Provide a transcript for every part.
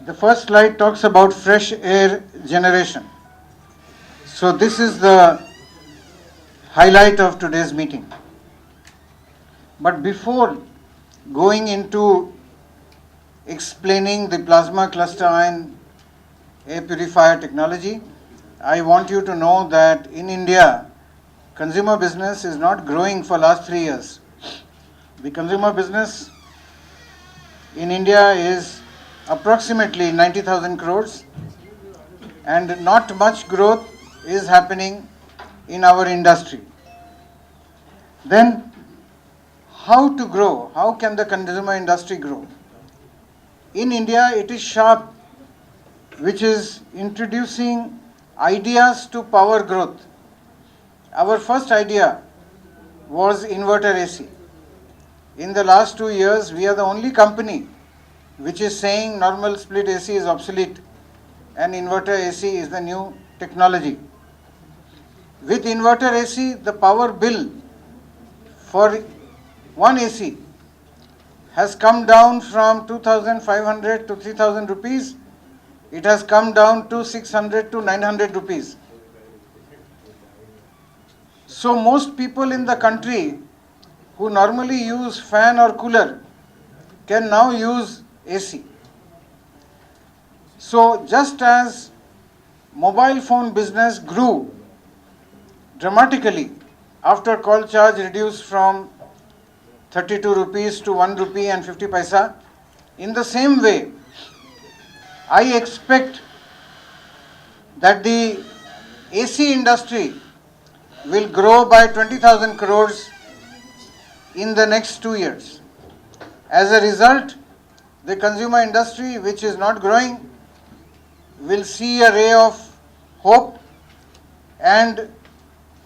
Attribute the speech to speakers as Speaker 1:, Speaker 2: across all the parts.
Speaker 1: The first slide talks about fresh air generation. So this is the highlight of today's meeting. But before going into explaining the plasma cluster ion air purifier technology, I want you to know that in India, consumer business is not growing for last 3 years. The consumer business in India is approximately 90,000 crores, and not much growth is happening in our industry. Then how to grow? How can the consumer industry grow? In India, it is Sharp which is introducing ideas to power growth. Our first idea was inverter AC. In the last 2 years, we are the only company which is saying normal split AC is obsolete and inverter AC is the new technology. With inverter AC, the power bill for one AC has come down from 2,500 to 3,000 rupees. It has come down to 600 to 900 rupees. So most people in the country who normally use fan or cooler can now use AC. So just as mobile phone business grew dramatically after call charge reduced from 32 rupees to 1 rupee and 50 paisa, in the same way, I expect that the AC industry will grow by 20,000 crores in the next 2 years. As a result, the consumer industry, which is not growing, will see a ray of hope and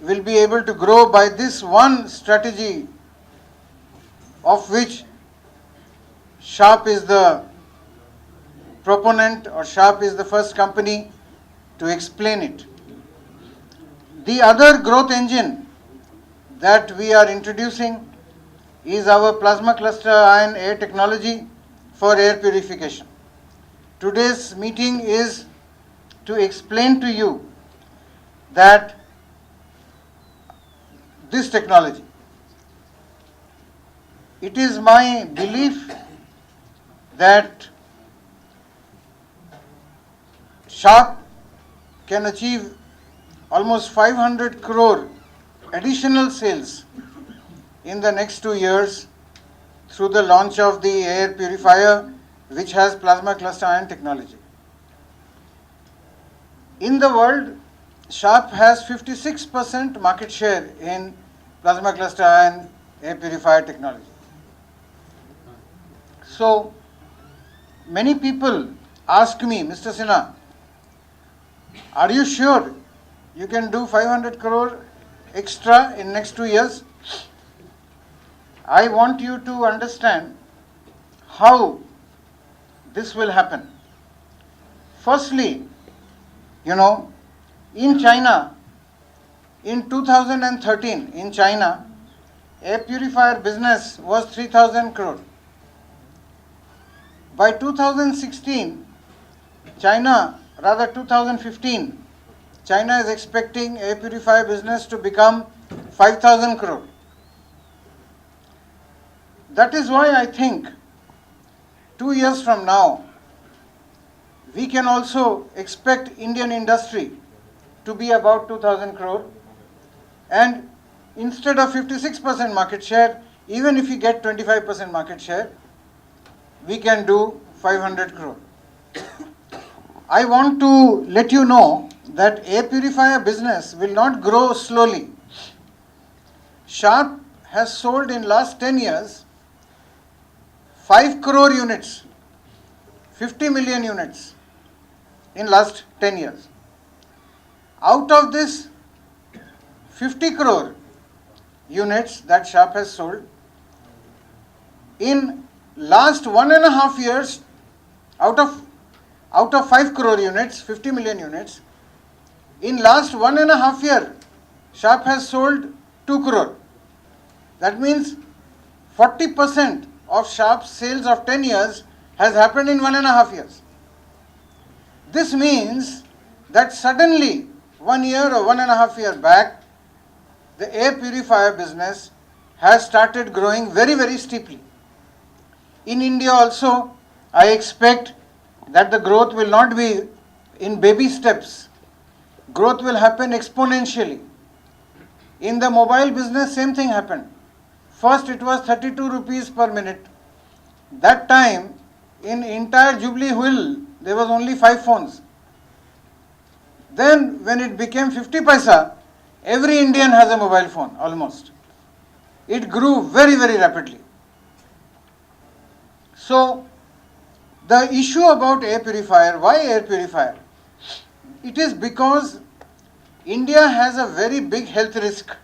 Speaker 1: will be able to grow by this one strategy, of which Sharp is the proponent, or Sharp is the first company to explain it. The other growth engine that we are introducing is our plasma cluster ion air technology for air purification. Today's meeting is to explain to you that this technology, it is my belief that Sharp can achieve almost 500 crore additional sales in the next 2 years through the launch of the air purifier which has plasma cluster ion technology. In the world, Sharp has 56% market share in plasma cluster ion air purifier technology. So many people ask me, Mr. Sinha, are you sure you can do 500 crore extra in next 2 years? I want you to understand how this will happen. Firstly, in China, in 2013, in China, air purifier business was 3,000 crore. By 2016, 2015, China is expecting air purifier business to become 5,000 crore. That is why I think 2 years from now, we can also expect Indian industry to be about 2,000 crore, and instead of 56% market share, even if we get 25% market share, we can do 500 crore. I want to let you know that air purifier business will not grow slowly. Sharp has sold in last 10 years 5 crore units, 50 million units in last 10 years. Out of this 50 crore units that Sharp has sold, in last 1.5 years, out of 5 crore units, 50 million units, in last 1.5 year, Sharp has sold 2 crore. That means 40% of Sharp's sales of 10 years has happened in 1.5 years. This means that suddenly 1 year or 1.5 years back, the air purifier business has started growing very, very steeply. In India also, I expect that the growth will not be in baby steps. Growth will happen exponentially. In the mobile business, same thing happened. First it was 32 rupees per minute. That time, in entire Jubilee Hill, there was only 5 phones. Then when it became 50 paisa, every Indian has a mobile phone almost. It grew very, very rapidly. So, the issue about air purifier, why air purifier? It is because India has a very big health risk.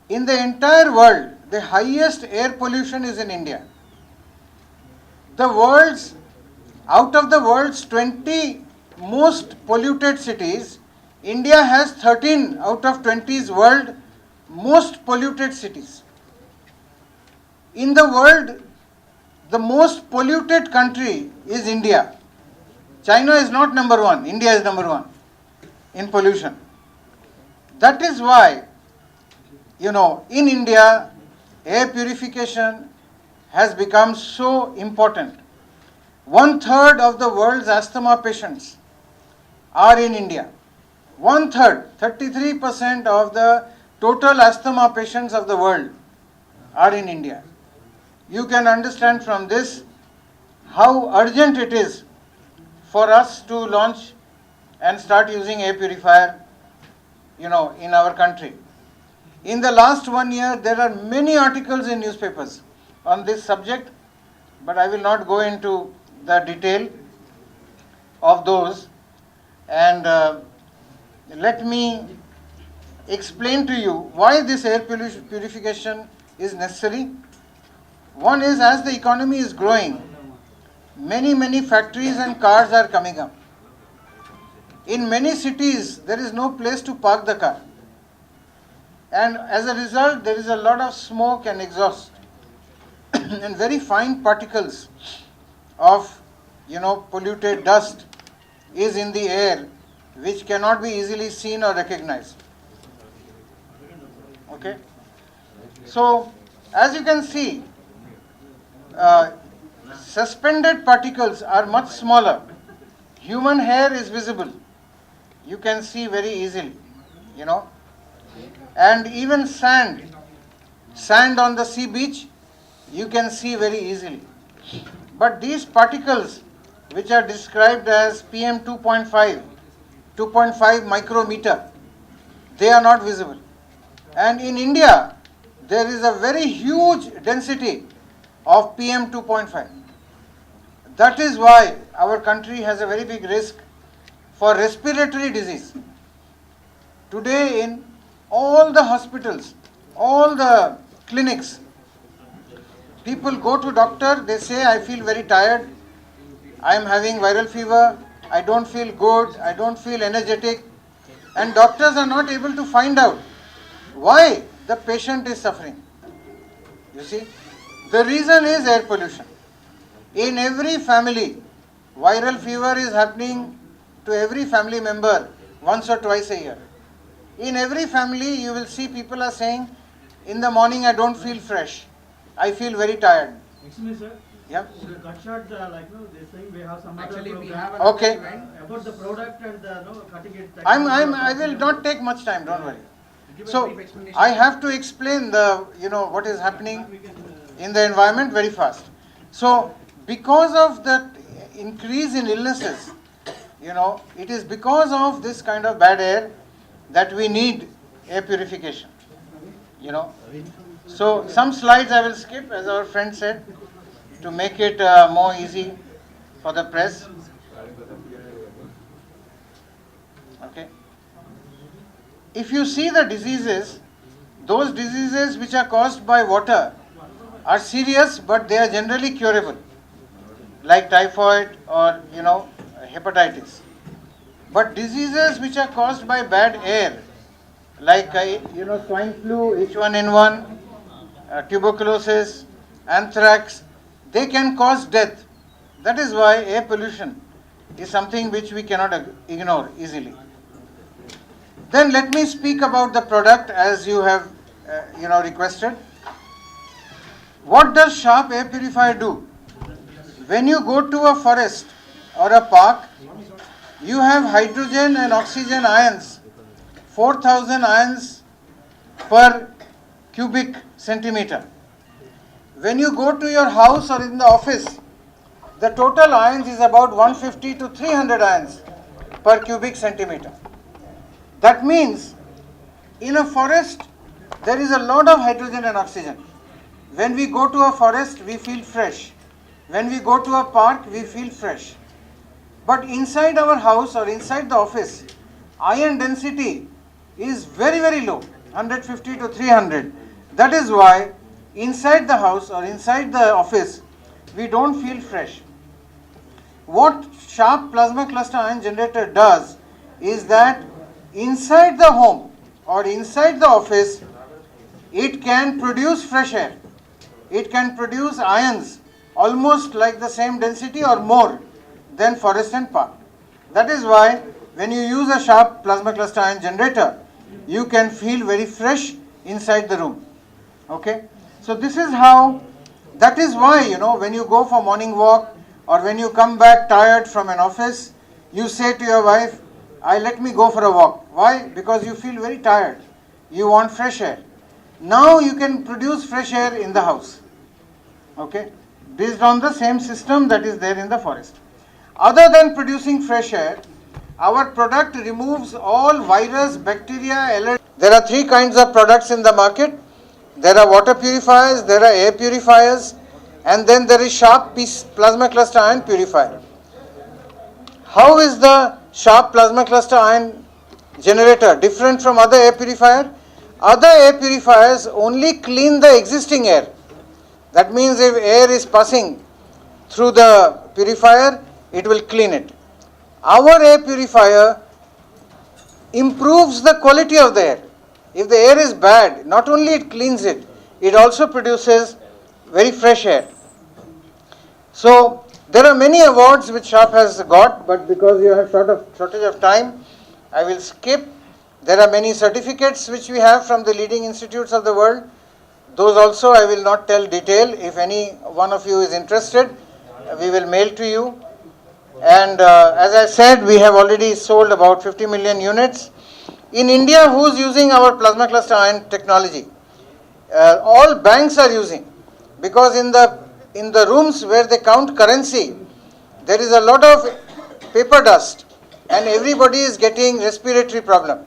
Speaker 1: In the entire world, the highest air pollution is in India. Out of the world's 20 most polluted cities, India has 13 out of 20's world most polluted cities. In the world, the most polluted country is India. China is not number one, India is number one in pollution. That is why, in India, air purification has become so important. 1/3 of the world's asthma patients are in India. 1/3, 33% of the total asthma patients of the world are in India. You can understand from this how urgent it is for us to launch and start using air purifier, in our country. In the last 1 year, there are many articles in newspapers on this subject, but I will not go into the detail of those. And let me explain to you why this air purification is necessary. One is, as the economy is growing, many factories and cars are coming up. In many cities, there is no place to park the car. And as a result, there is a lot of smoke and exhaust and very fine particles of, polluted dust is in the air, which cannot be easily seen or recognized. Okay? So, as you can see, suspended particles are much smaller. Human hair is visible. You can see very easily, And even sand on the sea beach, you can see very easily. But these particles, which are described as PM 2.5 micrometer, they are not visible. And in India, there is a very huge density of PM 2.5. That is why our country has a very big risk for respiratory disease. Today, in all the hospitals, all the clinics, people go to doctor, they say, I feel very tired, I am having viral fever, I don't feel good, I don't feel energetic, and doctors are not able to find out why the patient is suffering. You see, the reason is air pollution. In every family, viral fever is happening to every family member once or twice a year. In every family, you will see people are saying, in the morning I don't feel fresh, I feel very tired.
Speaker 2: Excuse me, sir.
Speaker 1: Yeah.
Speaker 2: Cut short, they're saying we have some
Speaker 3: Actually,
Speaker 2: other
Speaker 3: we
Speaker 2: program.
Speaker 3: have
Speaker 1: Okay.
Speaker 2: About the product and cutting it.
Speaker 1: I will not take much time, don't worry. So, I have to explain what is happening in the environment very fast. So, because of the increase in illnesses, it is because of this kind of bad air that we need air purification. So, some slides I will skip, as our friend said, to make it more easy for the press. Okay. If you see the diseases, those diseases which are caused by water are serious, but they are generally curable, like typhoid or hepatitis. But diseases which are caused by bad air, like swine flu, H1N1, tuberculosis, anthrax, they can cause death. That is why air pollution is something which we cannot ignore easily. Then let me speak about the product as you have requested. What does Sharp Air Purifier do? When you go to a forest or a park, you have hydrogen and oxygen ions, 4,000 ions per cubic centimeter. When you go to your house or in the office, the total ions is about 150 to 300 ions per cubic centimeter. That means in a forest there is a lot of hydrogen and oxygen. When we go to a forest, we feel fresh. When we go to a park, we feel fresh. But inside our house or inside the office, ion density is very, very low, 150 to 300. That is why inside the house or inside the office, we don't feel fresh. What Sharp Plasma Cluster Ion Generator does is that inside the home or inside the office, it can produce fresh air. It can produce ions almost like the same density or more than forest and park. That is why when you use a Sharp Plasma Cluster Ion Generator, you can feel very fresh inside the room. Okay? So this is how, that is why, when you go for morning walk or when you come back tired from an office, you say to your wife, let me go for a walk. Why? Because you feel very tired. You want fresh air. Now you can produce fresh air in the house. Okay? Based on the same system that is there in the forest. Other than producing fresh air, our product removes all virus, bacteria, allergens. There are three kinds of products in the market. There are water purifiers, there are air purifiers, and then there is Sharp Plasma Cluster Ion Purifier. How is the Sharp Plasma Cluster Ion Generator different from other air purifier? Other air purifiers only clean the existing air. That means if air is passing through the purifier, it will clean it. Our air purifier improves the quality of the air. If the air is bad, not only it cleans it, it also produces very fresh air. So there are many awards which Sharp has got, but because you have shortage of time, I will skip. There are many certificates which we have from the leading institutes of the world. Those also I will not tell detail. If any one of you is interested, we will mail to you. And as I said, we have already sold about 50 million units. In India, who is using our plasma cluster ion technology? All banks are using, because in the rooms where they count currency, there is a lot of paper dust and everybody is getting respiratory problem.